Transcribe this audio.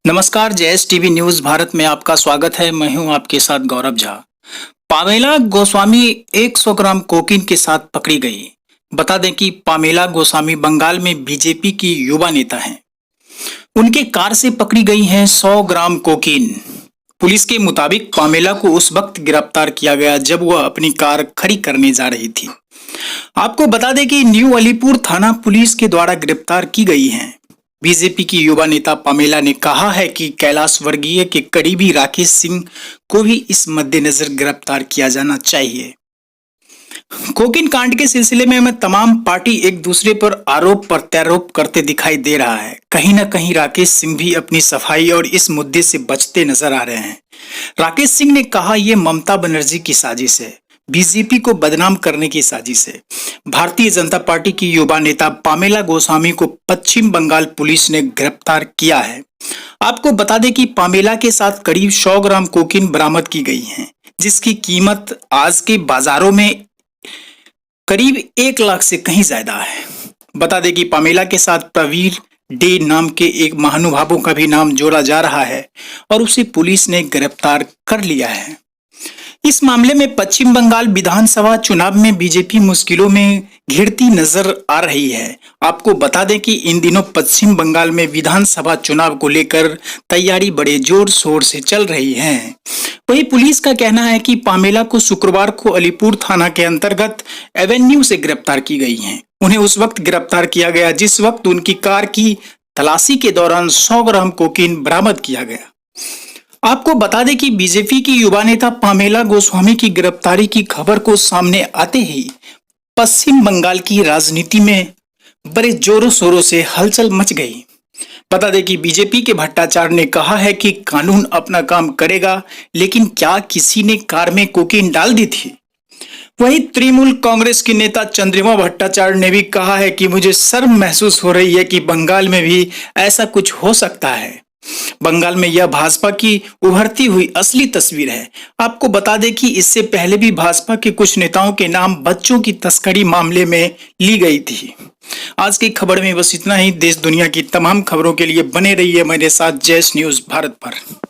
नमस्कार, जयस TV news Bharat में आपका स्वागत है। मैं हूं आपके साथ गौरव झा। पामेला गोस्वामी 100 ग्राम कोकीन के साथ पकड़ी गई। बता दें कि पामेला गोस्वामी बंगाल में बीजेपी की युवा नेता हैं। उनके कार से पकड़ी गई हैं 100 ग्राम कोकीन। पुलिस के मुताबिक पामेला को उस वक्त गिरफ्तार किया गया जब वह अपनी कार खड़ी करने जा रही थी। आपको बता दें कि न्यू अलीपुर थाना पुलिस के द्वारा गिरफ्तार की गई हैं। बीजेपी की युवा नेता पामेला ने कहा है कि कैलाश वर्गीय के करीबी राकेश सिंह को भी इस मद्देनजर गिरफ्तार किया जाना चाहिए। कोकीन कांड के सिलसिले में तमाम पार्टी एक दूसरे पर आरोप प्रत्यारोप करते दिखाई दे रहा है। कहीं न कहीं राकेश सिंह भी अपनी सफाई और इस मुद्दे से बचते नजर आ रहे हैं। राकेश सिंह ने कहा, यह ममता बनर्जी की साजिश है, बीजेपी को बदनाम करने की साजिश है। भारतीय जनता पार्टी की युवा नेता पामेला गोस्वामी को पश्चिम बंगाल पुलिस ने गिरफ्तार किया है। आपको बता दें कि पामेला के साथ करीब 100 ग्राम कोकीन बरामद की गई है, जिसकी कीमत आज के बाजारों में करीब 1 लाख से कहीं ज्यादा है। बता दें कि पामेला के साथ प्रवीर डे नाम के एक महानुभावों का भी नाम जोड़ा जा रहा है और उसे पुलिस ने गिरफ्तार कर लिया है। इस मामले में पश्चिम बंगाल विधानसभा चुनाव में बीजेपी मुश्किलों में घिरती नजर आ रही है। आपको बता दें कि इन दिनों पश्चिम बंगाल में विधानसभा चुनाव को लेकर तैयारी बड़े जोर शोर से चल रही है। वहीं पुलिस का कहना है कि पामेला को शुक्रवार को अलीपुर थाना के अंतर्गत एवेन्यू से गिरफ्तार की गई है। उन्हें उस वक्त गिरफ्तार किया गया जिस वक्त उनकी कार की तलाशी के दौरान 100 ग्राम कोकीन बरामद किया गया। आपको बता दें कि बीजेपी की युवा नेता पामेला गोस्वामी की गिरफ्तारी की खबर को सामने आते ही पश्चिम बंगाल की राजनीति में बड़े जोरों शोरों से हलचल मच गई। बता दें कि बीजेपी के भट्टाचार्य ने कहा है कि कानून अपना काम करेगा, लेकिन क्या किसी ने कार में कोकीन डाल दी थी? वहीं तृणमूल कांग्रेस के नेता चंद्रिमा भट्टाचार्य ने भी कहा है कि मुझे शर्म महसूस हो रही है कि बंगाल में भी ऐसा कुछ हो सकता है। बंगाल में यह भाजपा की उभरती हुई असली तस्वीर है। आपको बता दें कि इससे पहले भी भाजपा के कुछ नेताओं के नाम बच्चों की तस्करी मामले में ली गई थी। आज की खबर में बस इतना ही। देश दुनिया की तमाम खबरों के लिए बने रहिए मेरे साथ जयस न्यूज भारत पर।